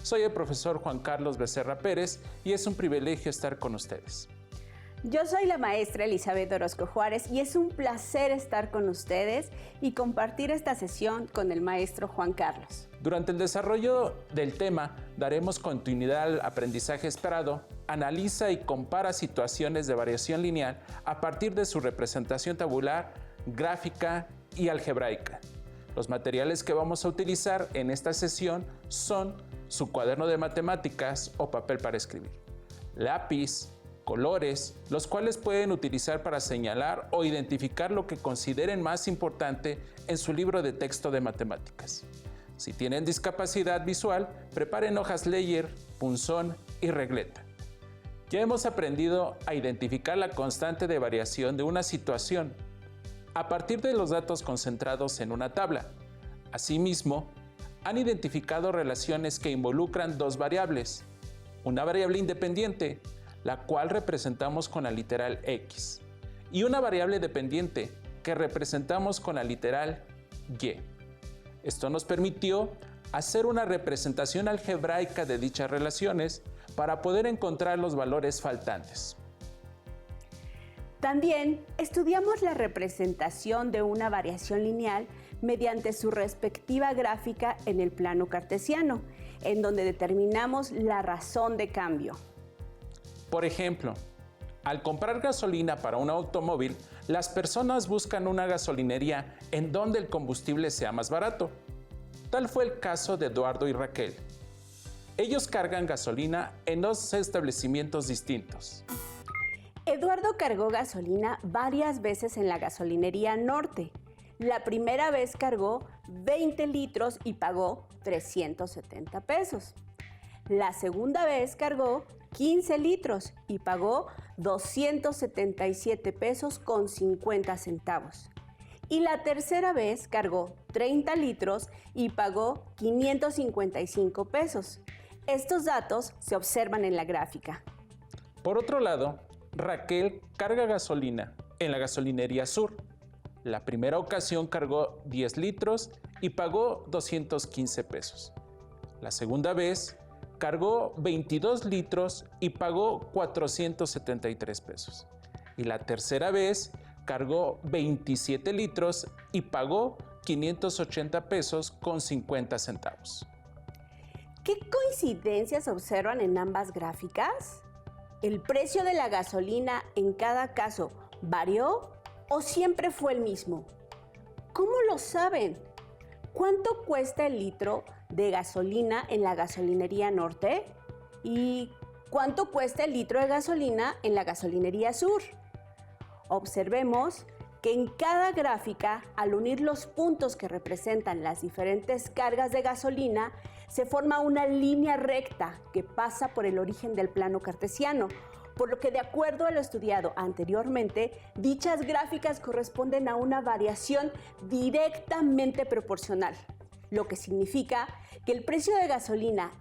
Soy el profesor Juan Carlos Becerra Pérez y es un privilegio estar con ustedes. Yo soy la maestra Elizabeth Orozco Juárez y es un placer estar con ustedes y compartir esta sesión con el maestro Juan Carlos. Durante el desarrollo del tema daremos continuidad al aprendizaje esperado, analiza y compara situaciones de variación lineal a partir de su representación tabular, gráfica y algebraica. Los materiales que vamos a utilizar en esta sesión son su cuaderno de matemáticas o papel para escribir, lápiz, colores, los cuales pueden utilizar para señalar o identificar lo que consideren más importante en su libro de texto de matemáticas. Si tienen discapacidad visual, preparen hojas Leyer, punzón y regleta. Ya hemos aprendido a identificar la constante de variación de una situación a partir de los datos concentrados en una tabla. Asimismo, han identificado relaciones que involucran dos variables, una variable independiente, la cual representamos con la literal X, y una variable dependiente que representamos con la literal Y. Esto nos permitió hacer una representación algebraica de dichas relaciones para poder encontrar los valores faltantes. También estudiamos la representación de una variación lineal mediante su respectiva gráfica en el plano cartesiano, en donde determinamos la razón de cambio. Por ejemplo, al comprar gasolina para un automóvil, las personas buscan una gasolinería en donde el combustible sea más barato. Tal fue el caso de Eduardo y Raquel. Ellos cargan gasolina en dos establecimientos distintos. Eduardo cargó gasolina varias veces en la gasolinería Norte. La primera vez cargó 20 litros y pagó 370 pesos. La segunda vez cargó 15 litros y pagó 277 pesos con 50 centavos. Y la tercera vez cargó 30 litros y pagó 555 pesos. Estos datos se observan en la gráfica. Por otro lado, Raquel carga gasolina en la gasolinería Sur. La primera ocasión cargó 10 litros y pagó 215 pesos. La segunda vez cargó 22 litros y pagó 473 pesos. Y la tercera vez cargó 27 litros y pagó 580 pesos con 50 centavos. ¿Qué coincidencias observan en ambas gráficas? ¿El precio de la gasolina en cada caso varió o siempre fue el mismo? ¿Cómo lo saben? ¿Cuánto cuesta el litro de gasolina en la gasolinería Norte? ¿Y cuánto cuesta el litro de gasolina en la gasolinería Sur? Observemos que en cada gráfica, al unir los puntos que representan las diferentes cargas de gasolina, se forma una línea recta que pasa por el origen del plano cartesiano, por lo que de acuerdo a lo estudiado anteriormente, dichas gráficas corresponden a una variación directamente proporcional, lo que significa que el precio de gasolina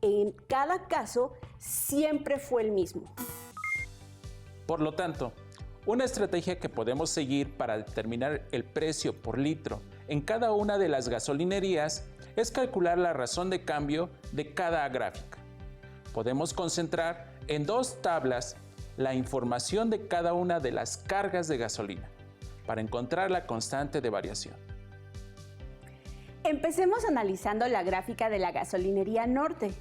en cada caso siempre fue el mismo. Por lo tanto, una estrategia que podemos seguir para determinar el precio por litro en cada una de las gasolinerías es calcular la razón de cambio de cada gráfica. Podemos concentrar en dos tablas la información de cada una de las cargas de gasolina para encontrar la constante de variación. Empecemos analizando la gráfica de la gasolinería Norte.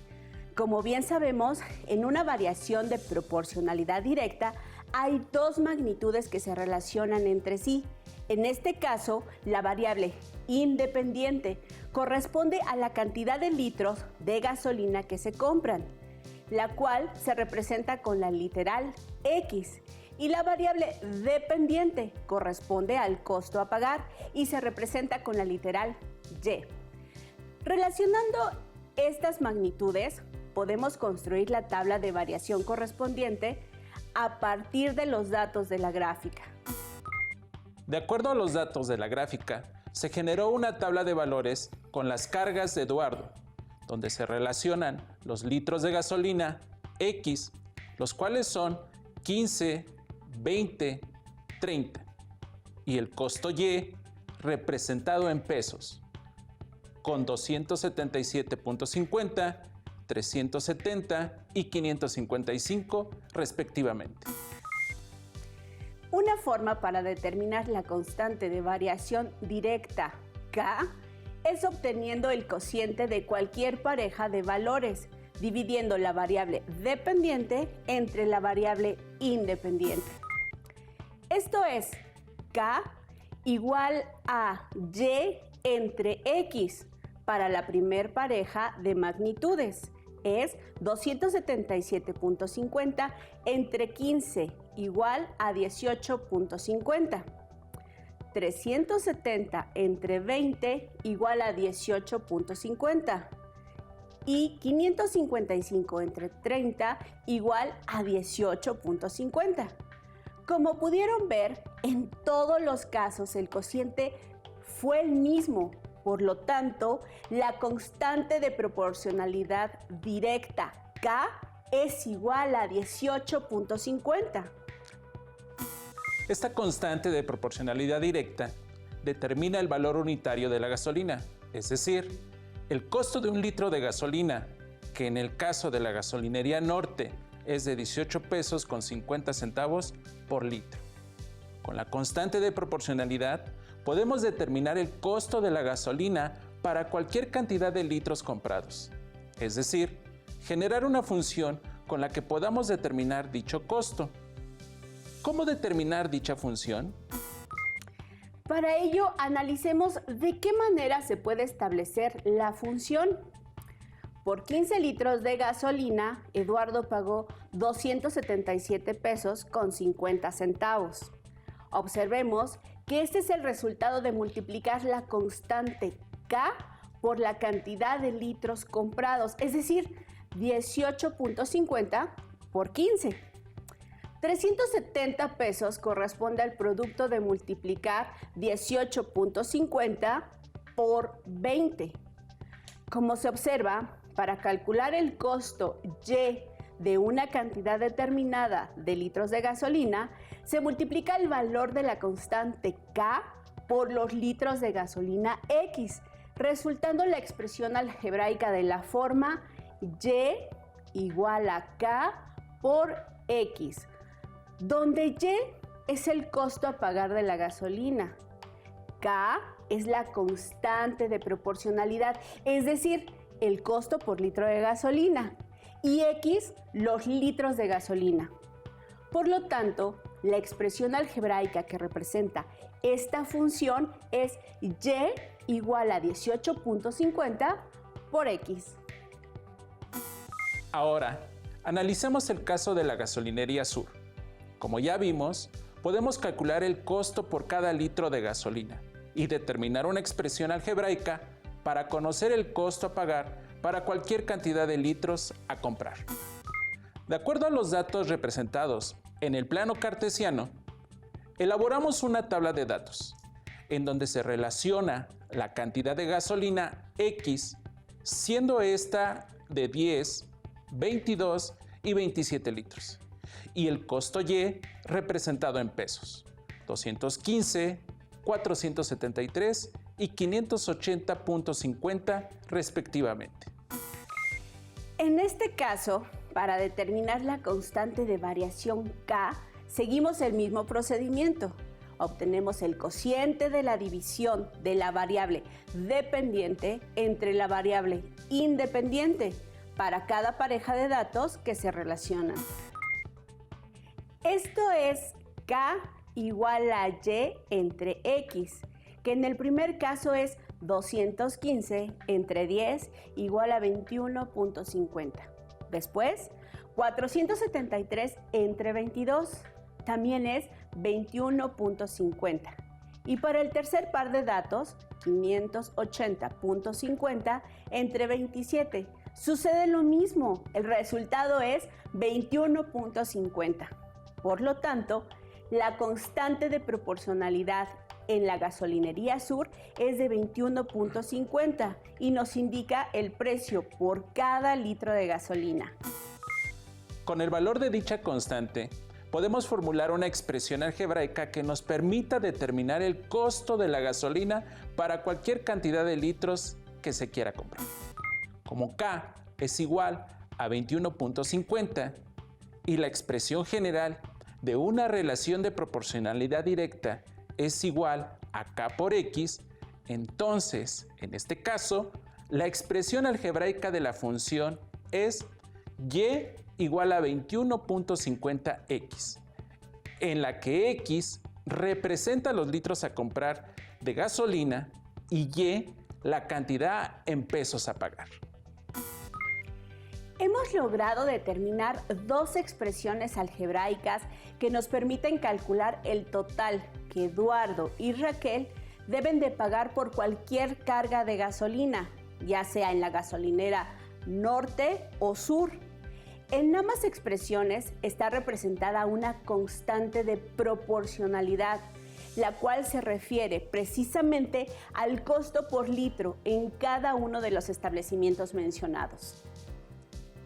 Como bien sabemos, en una variación de proporcionalidad directa hay dos magnitudes que se relacionan entre sí. En este caso, la variable independiente corresponde a la cantidad de litros de gasolina que se compran, la cual se representa con la literal X, y la variable dependiente corresponde al costo a pagar y se representa con la literal Y. Relacionando estas magnitudes, podemos construir la tabla de variación correspondiente a partir de los datos de la gráfica. De acuerdo a los datos de la gráfica, se generó una tabla de valores con las cargas de Eduardo, donde se relacionan los litros de gasolina X, los cuales son 15, 20, 30, y el costo Y representado en pesos, con 277.50 370 y 555 respectivamente. Una forma para determinar la constante de variación directa K es obteniendo el cociente de cualquier pareja de valores, dividiendo la variable dependiente entre la variable independiente. Esto es K igual a Y entre X para la primer pareja de magnitudes. Es 277.50 entre 15 igual a 18.50. 370 entre 20 igual a 18.50. Y 555 entre 30 igual a 18.50. Como pudieron ver, en todos los casos el cociente fue el mismo. Por lo tanto, la constante de proporcionalidad directa K es igual a 18.50. Esta constante de proporcionalidad directa determina el valor unitario de la gasolina, es decir, el costo de un litro de gasolina, que en el caso de la gasolinería Norte es de 18 pesos con 50 centavos por litro. Con la constante de proporcionalidad podemos determinar el costo de la gasolina para cualquier cantidad de litros comprados, es decir, generar una función con la que podamos determinar dicho costo. ¿Cómo determinar dicha función? Para ello, analicemos de qué manera se puede establecer la función. Por 15 litros de gasolina, Eduardo pagó 277 pesos con 50 centavos. Observemos que este es el resultado de multiplicar la constante K por la cantidad de litros comprados, es decir, 18.50 por 15. 370 pesos corresponde al producto de multiplicar 18.50 por 20. Como se observa, para calcular el costo Y de una cantidad determinada de litros de gasolina, se multiplica el valor de la constante K por los litros de gasolina X, resultando la expresión algebraica de la forma Y igual a K por X, donde Y es el costo a pagar de la gasolina. K es la constante de proporcionalidad, es decir, el costo por litro de gasolina, y X los litros de gasolina. Por lo tanto, la expresión algebraica que representa esta función es Y igual a 18.50 por X. Ahora, analicemos el caso de la gasolinería Sur. Como ya vimos, podemos calcular el costo por cada litro de gasolina y determinar una expresión algebraica para conocer el costo a pagar para cualquier cantidad de litros a comprar. De acuerdo a los datos representados en el plano cartesiano, elaboramos una tabla de datos en donde se relaciona la cantidad de gasolina X, siendo esta de 10, 22 y 27 litros, y el costo Y representado en pesos, 215, 473 y 580.50 respectivamente. En este caso, para determinar la constante de variación K, seguimos el mismo procedimiento. Obtenemos el cociente de la división de la variable dependiente entre la variable independiente para cada pareja de datos que se relacionan. Esto es K igual a Y entre X, que en el primer caso es 215 entre 10 igual a 21.50. Después, 473 entre 22 también es 21.50. Y para el tercer par de datos, 580.50 entre 27. Sucede lo mismo, el resultado es 21.50. Por lo tanto, la constante de proporcionalidad en la gasolinería Sur es de 21.50 y nos indica el precio por cada litro de gasolina. Con el valor de dicha constante, podemos formular una expresión algebraica que nos permita determinar el costo de la gasolina para cualquier cantidad de litros que se quiera comprar. Como K es igual a 21.50 y la expresión general de una relación de proporcionalidad directa es igual a K por X, entonces, en este caso, la expresión algebraica de la función es Y igual a 21.50X, en la que X representa los litros a comprar de gasolina y Y la cantidad en pesos a pagar. Hemos logrado determinar dos expresiones algebraicas que nos permiten calcular el total que Eduardo y Raquel deben de pagar por cualquier carga de gasolina, ya sea en la gasolinera norte o sur. En ambas expresiones está representada una constante de proporcionalidad, la cual se refiere precisamente al costo por litro en cada uno de los establecimientos mencionados.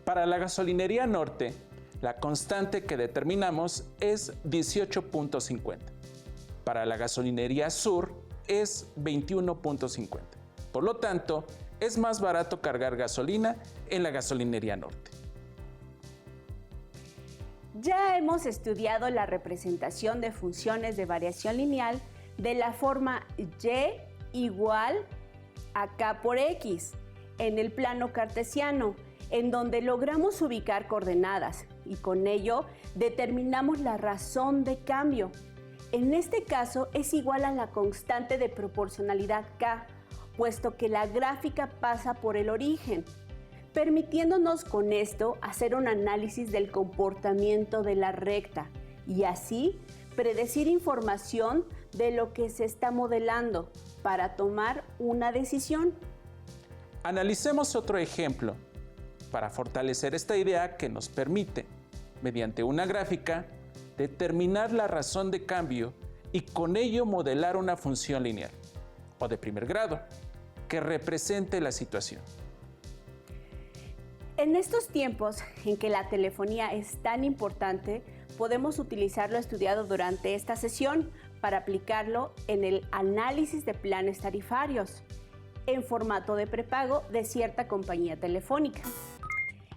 Para la gasolinería norte, la constante que determinamos es 18.50. Para la gasolinería sur es 21.50. Por lo tanto, es más barato cargar gasolina en la gasolinería norte. Ya hemos estudiado la representación de funciones de variación lineal de la forma y igual a K por X en el plano cartesiano, en donde logramos ubicar coordenadas y con ello determinamos la razón de cambio. En este caso es igual a la constante de proporcionalidad K, puesto que la gráfica pasa por el origen, permitiéndonos con esto hacer un análisis del comportamiento de la recta y así predecir información de lo que se está modelando para tomar una decisión. Analicemos otro ejemplo para fortalecer esta idea que nos permite, mediante una gráfica, determinar la razón de cambio y con ello modelar una función lineal o de primer grado que represente la situación. En estos tiempos en que la telefonía es tan importante, podemos utilizar lo estudiado durante esta sesión para aplicarlo en el análisis de planes tarifarios en formato de prepago de cierta compañía telefónica.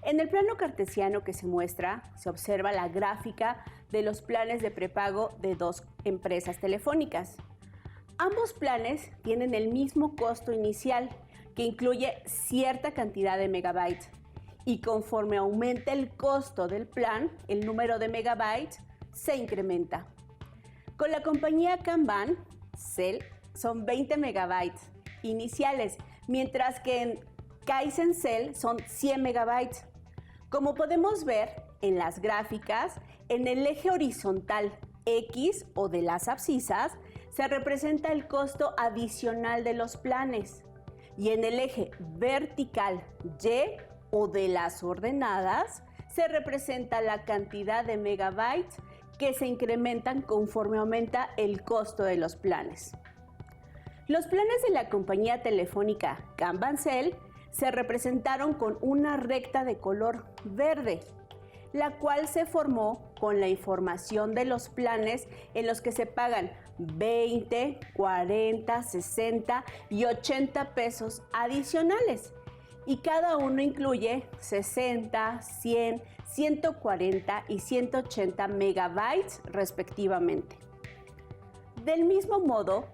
En el plano cartesiano que se muestra, se observa la gráfica de los planes de prepago de dos empresas telefónicas. Ambos planes tienen el mismo costo inicial, que incluye cierta cantidad de megabytes, y conforme aumenta el costo del plan, el número de megabytes se incrementa. Con la compañía Kanban, Cell, son 20 megabytes iniciales, mientras que en Kaizen Cell son 100 megabytes. Como podemos ver en las gráficas, en el eje horizontal X o de las abscisas se representa el costo adicional de los planes y en el eje vertical Y o de las ordenadas se representa la cantidad de megabytes que se incrementan conforme aumenta el costo de los planes. Los planes de la compañía telefónica Kanban Cell se representaron con una recta de color verde, la cual se formó con la información de los planes en los que se pagan 20, 40, 60 y 80 pesos adicionales, y cada uno incluye 60, 100, 140 y 180 megabytes respectivamente. Del mismo modo,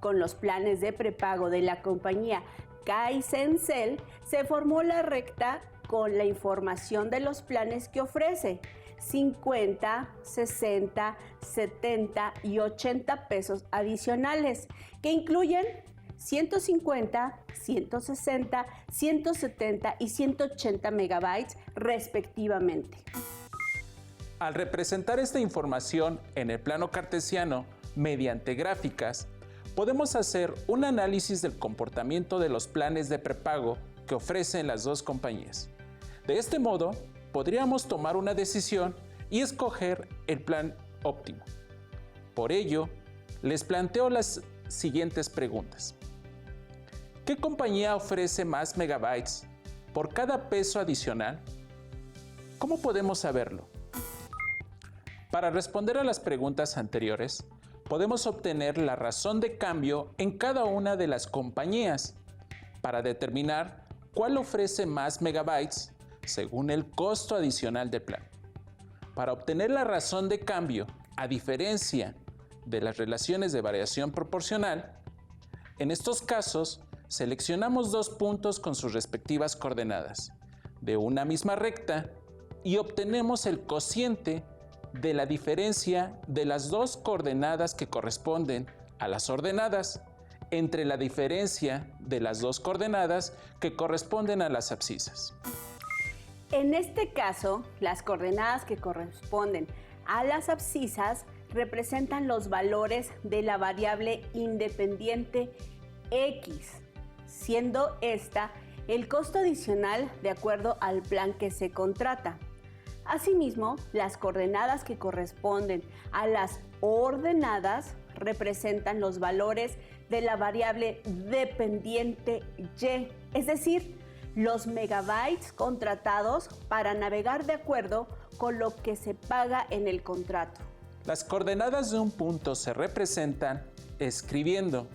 con los planes de prepago de la compañía Kaizen Cell se formó la recta con la información de los planes que ofrece 50, 60, 70 y 80 pesos adicionales, que incluyen 150, 160, 170 y 180 megabytes respectivamente. Al representar esta información en el plano cartesiano mediante gráficas, podemos hacer un análisis del comportamiento de los planes de prepago que ofrecen las dos compañías. De este modo, podríamos tomar una decisión y escoger el plan óptimo. Por ello, les planteo las siguientes preguntas. ¿Qué compañía ofrece más megabytes por cada peso adicional? ¿Cómo podemos saberlo? Para responder a las preguntas anteriores, podemos obtener la razón de cambio en cada una de las compañías para determinar ¿Cuál ofrece más megabytes según el costo adicional del plan? Para obtener la razón de cambio, a diferencia de las relaciones de variación proporcional, en estos casos seleccionamos dos puntos con sus respectivas coordenadas de una misma recta y obtenemos el cociente de la diferencia de las dos coordenadas que corresponden a las ordenadas entre la diferencia de las dos coordenadas que corresponden a las abscisas. En este caso, las coordenadas que corresponden a las abscisas representan los valores de la variable independiente x, siendo esta el costo adicional de acuerdo al plan que se contrata. Asimismo, las coordenadas que corresponden a las ordenadas representan los valores de la variable dependiente y, es decir, los megabytes contratados para navegar de acuerdo con lo que se paga en el contrato. Las coordenadas de un punto se representan escribiendo,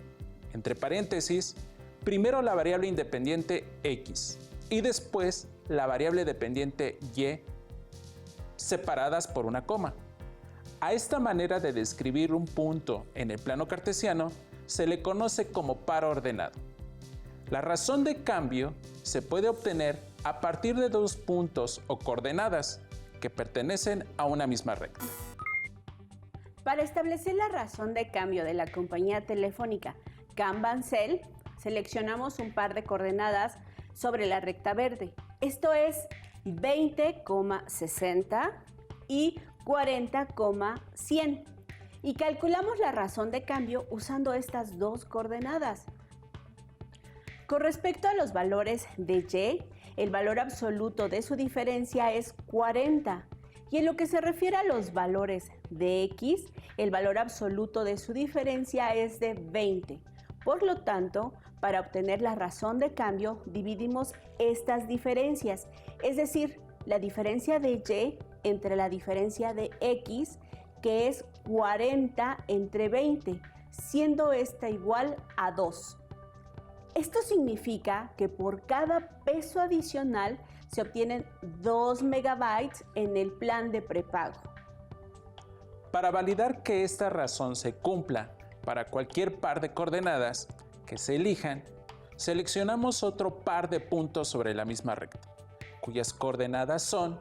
entre paréntesis, primero la variable independiente x y después la variable dependiente y separadas por una coma. A esta manera de describir un punto en el plano cartesiano se le conoce como par ordenado. La razón de cambio se puede obtener a partir de dos puntos o coordenadas que pertenecen a una misma recta. Para establecer la razón de cambio de la compañía telefónica Can-Bancel, seleccionamos un par de coordenadas sobre la recta verde. Esto es 20,60 y 40,100. Y calculamos la razón de cambio usando estas dos coordenadas. Con respecto a los valores de y, el valor absoluto de su diferencia es 40. Y en lo que se refiere a los valores de x, el valor absoluto de su diferencia es de 20. Por lo tanto, para obtener la razón de cambio, dividimos estas diferencias, es decir, la diferencia de y entre la diferencia de x, que es 40 entre 20, siendo esta igual a 2. Esto significa que por cada peso adicional se obtienen 2 megabytes en el plan de prepago. Para validar que esta razón se cumpla para cualquier par de coordenadas que se elijan, seleccionamos otro par de puntos sobre la misma recta, cuyas coordenadas son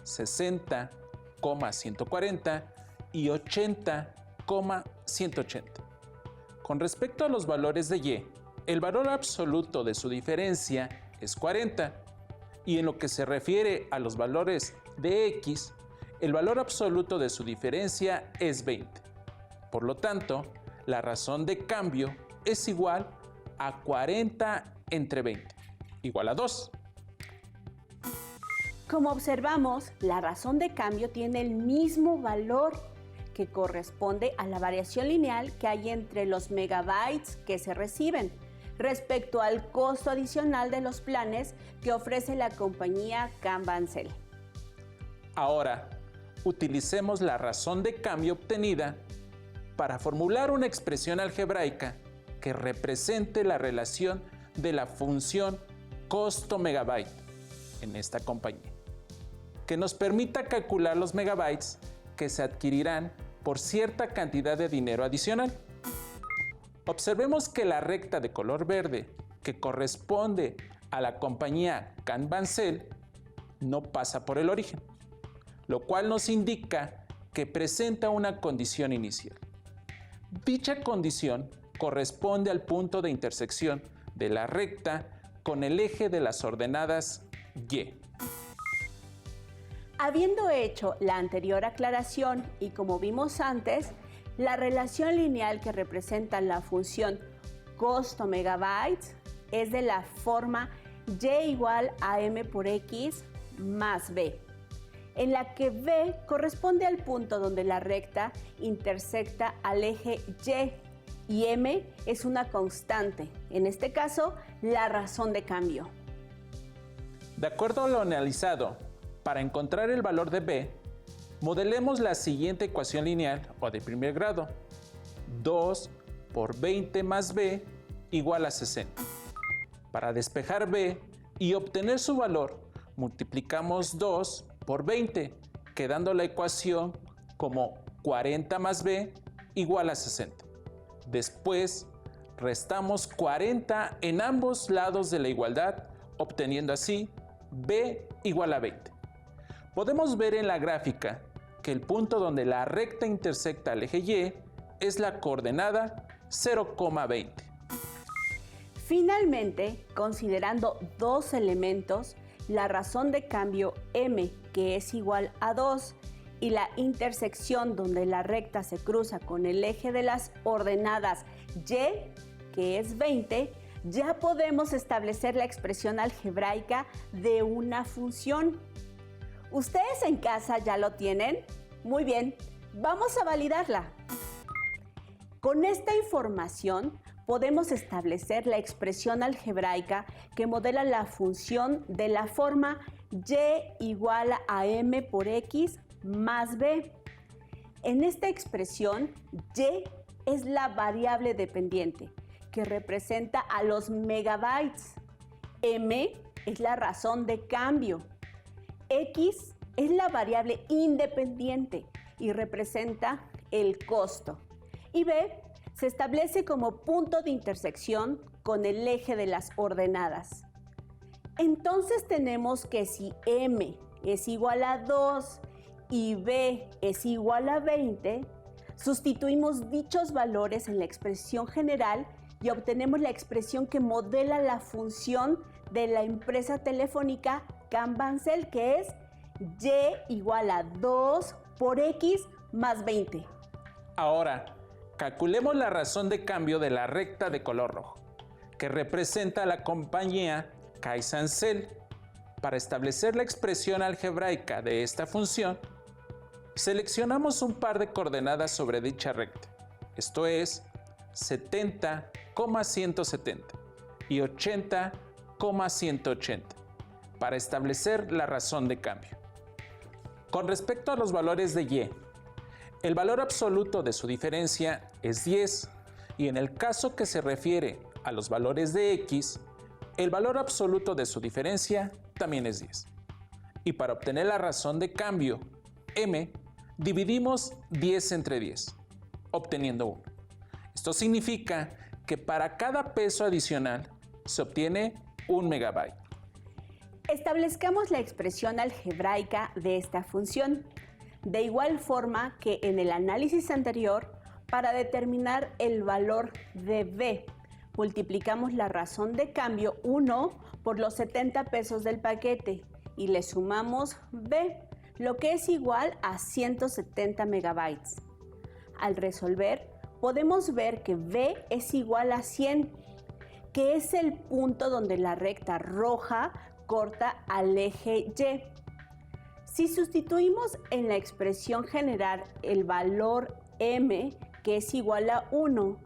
60,140 y 80,180. Con respecto a los valores de y, el valor absoluto de su diferencia es 40, y en lo que se refiere a los valores de x, el valor absoluto de su diferencia es 20. Por lo tanto, la razón de cambio es igual a 40 entre 20, igual a 2. Como observamos, la razón de cambio tiene el mismo valor que corresponde a la variación lineal que hay entre los megabytes que se reciben respecto al costo adicional de los planes que ofrece la compañía Can-Bancel. Ahora, utilicemos la razón de cambio obtenida para formular una expresión algebraica que represente la relación de la función costo megabyte en esta compañía, que nos permita calcular los megabytes que se adquirirán por cierta cantidad de dinero adicional. Observemos que la recta de color verde, que corresponde a la compañía Can-Bancel, no pasa por el origen, lo cual nos indica que presenta una condición inicial. Dicha condición corresponde al punto de intersección de la recta con el eje de las ordenadas y. Habiendo hecho la anterior aclaración y como vimos antes, la relación lineal que representa la función costo megabytes es de la forma y igual a m por x más b, en la que b corresponde al punto donde la recta intersecta al eje y m es una constante, en este caso la razón de cambio. De acuerdo a lo analizado, para encontrar el valor de b, modelemos la siguiente ecuación lineal o de primer grado. 2 por 20 más b igual a 60. Para despejar b, y obtener su valor, multiplicamos 2 por 20, quedando la ecuación como 40 más b igual a 60. Después, restamos 40 en ambos lados de la igualdad, obteniendo así b igual a 20. Podemos ver en la gráfica que el punto donde la recta intersecta al eje Y es la coordenada 0,20. Finalmente, considerando dos elementos, la razón de cambio m, que es igual a 2, y la intersección donde la recta se cruza con el eje de las ordenadas y, que es 20, ya podemos establecer la expresión algebraica de una función. ¿Ustedes en casa ya lo tienen? Muy bien, vamos a validarla. Con esta información podemos establecer la expresión algebraica que modela la función de la forma y igual a m por x más b. En esta expresión, y es la variable dependiente que representa a los megabytes. M es la razón de cambio. X es la variable independiente y representa el costo. Y B se establece como punto de intersección con el eje de las ordenadas. Entonces tenemos que si M es igual a 2 y B es igual a 20, sustituimos dichos valores en la expresión general y obtenemos la expresión que modela la función de la empresa telefónica Can-Bancel, que es y igual a 2 por x más 20. Ahora, calculemos la razón de cambio de la recta de color rojo, que representa a la compañía Can-Bancel. Para establecer la expresión algebraica de esta función, seleccionamos un par de coordenadas sobre dicha recta, esto es 70,170 y 80,180, para establecer la razón de cambio. Con respecto a los valores de y, el valor absoluto de su diferencia es 10 y en el caso que se refiere a los valores de x, el valor absoluto de su diferencia también es 10. Y para obtener la razón de cambio, m, dividimos 10 entre 10, obteniendo 1. Esto significa que para cada peso adicional se obtiene 1 megabyte. Establezcamos la expresión algebraica de esta función, de igual forma que en el análisis anterior, para determinar el valor de b, multiplicamos la razón de cambio 1 por los 70 pesos del paquete y le sumamos b, lo que es igual a 170 megabytes. Al resolver, podemos ver que b es igual a 100, que es el punto donde la recta roja corta al eje Y. Si sustituimos en la expresión general el valor m, que es igual a 1,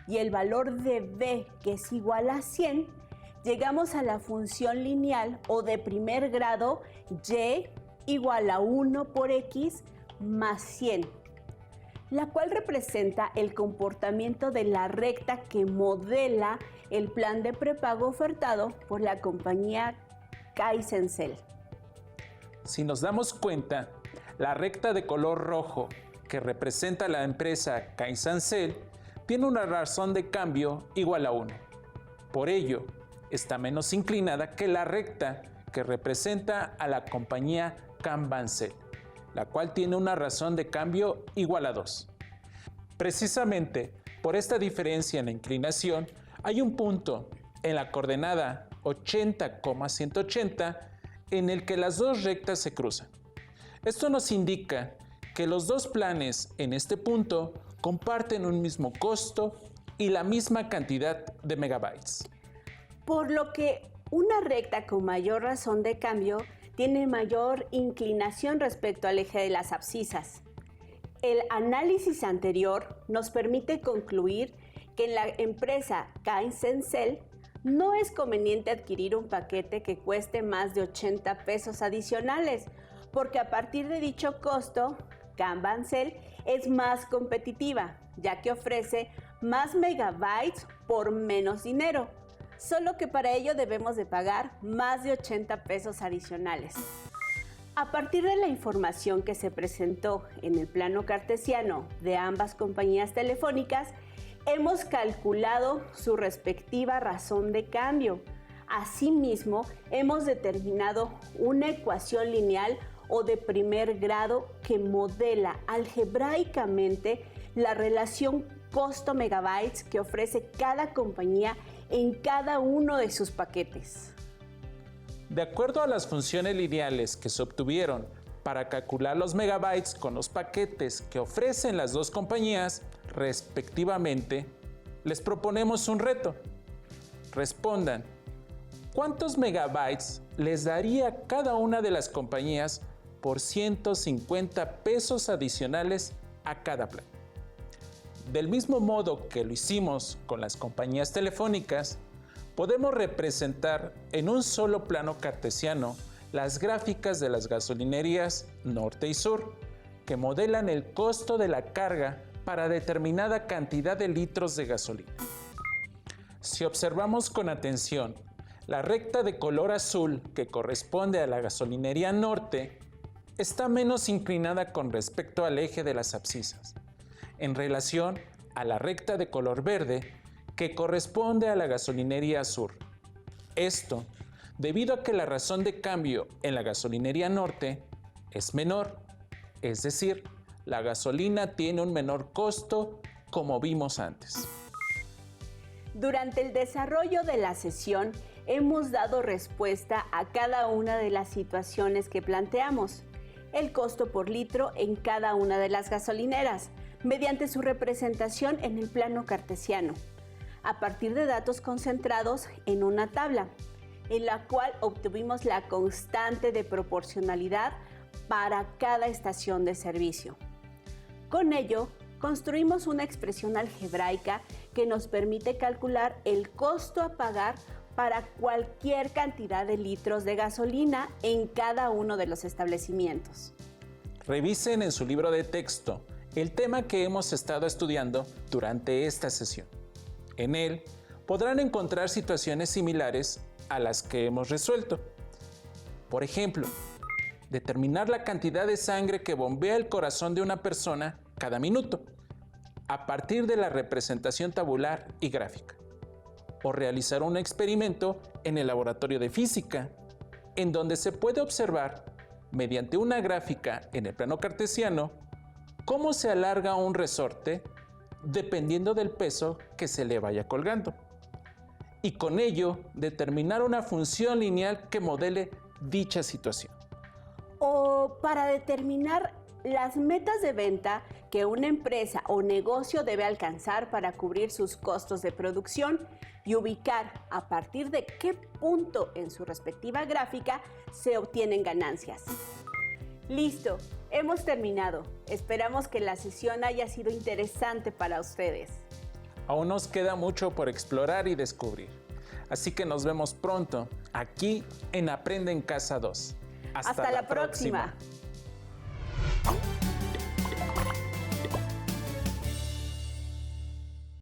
y el valor de b, que es igual a 100, llegamos a la función lineal o de primer grado y igual a 1 por x más 100, la cual representa el comportamiento de la recta que modela el plan de prepago ofertado por la compañía Can-Bancel. Si nos damos cuenta, la recta de color rojo que representa la empresa Can-Bancel tiene una razón de cambio igual a 1. Por ello, está menos inclinada que la recta que representa a la compañía Can-Bancel, la cual tiene una razón de cambio igual a 2. Precisamente por esta diferencia en la inclinación, hay un punto en la coordenada 80,180 en el que las dos rectas se cruzan. Esto nos indica que los dos planes en este punto comparten un mismo costo y la misma cantidad de megabytes. Por lo que una recta con mayor razón de cambio tiene mayor inclinación respecto al eje de las abscisas. El análisis anterior nos permite concluir que en la empresa Can-Bancel no es conveniente adquirir un paquete que cueste más de 80 pesos adicionales, porque a partir de dicho costo, Can-Bancel es más competitiva, ya que ofrece más megabytes por menos dinero. solo que para ello debemos de pagar más de 80 pesos adicionales. A partir de la información que se presentó en el plano cartesiano de ambas compañías telefónicas, hemos calculado su respectiva razón de cambio. Asimismo, hemos determinado una ecuación lineal o de primer grado que modela algebraicamente la relación costo-megabytes que ofrece cada compañía en cada uno de sus paquetes. De acuerdo a las funciones lineales que se obtuvieron para calcular los megabytes con los paquetes que ofrecen las dos compañías, respectivamente, les proponemos un reto. Respondan, ¿cuántos megabytes les daría cada una de las compañías por 150 pesos adicionales a cada plan? Del mismo modo que lo hicimos con las compañías telefónicas, podemos representar en un solo plano cartesiano las gráficas de las gasolinerías norte y sur, que modelan el costo de la carga para determinada cantidad de litros de gasolina. Si observamos con atención la recta de color azul que corresponde a la gasolinería norte, está menos inclinada con respecto al eje de las abscisas, en relación a la recta de color verde que corresponde a la gasolinería sur. Esto debido a que la razón de cambio en la gasolinería norte es menor, es decir, la gasolina tiene un menor costo como vimos antes. Durante el desarrollo de la sesión hemos dado respuesta a cada una de las situaciones que planteamos. El costo por litro en cada una de las gasolineras, mediante su representación en el plano cartesiano, a partir de datos concentrados en una tabla, en la cual obtuvimos la constante de proporcionalidad para cada estación de servicio. Con ello, construimos una expresión algebraica que nos permite calcular el costo a pagar para cualquier cantidad de litros de gasolina en cada uno de los establecimientos. Revisen en su libro de texto el tema que hemos estado estudiando durante esta sesión. En él podrán encontrar situaciones similares a las que hemos resuelto. Por ejemplo, determinar la cantidad de sangre que bombea el corazón de una persona cada minuto, a partir de la representación tabular y gráfica. O realizar un experimento en el laboratorio de física, en donde se puede observar, mediante una gráfica en el plano cartesiano, cómo se alarga un resorte dependiendo del peso que se le vaya colgando. Y con ello determinar una función lineal que modele dicha situación. O para determinar las metas de venta que una empresa o negocio debe alcanzar para cubrir sus costos de producción y ubicar a partir de qué punto en su respectiva gráfica se obtienen ganancias. Listo, hemos terminado. Esperamos que la sesión haya sido interesante para ustedes. Aún nos queda mucho por explorar y descubrir. Así que nos vemos pronto aquí en Aprende en Casa 2. Hasta la próxima.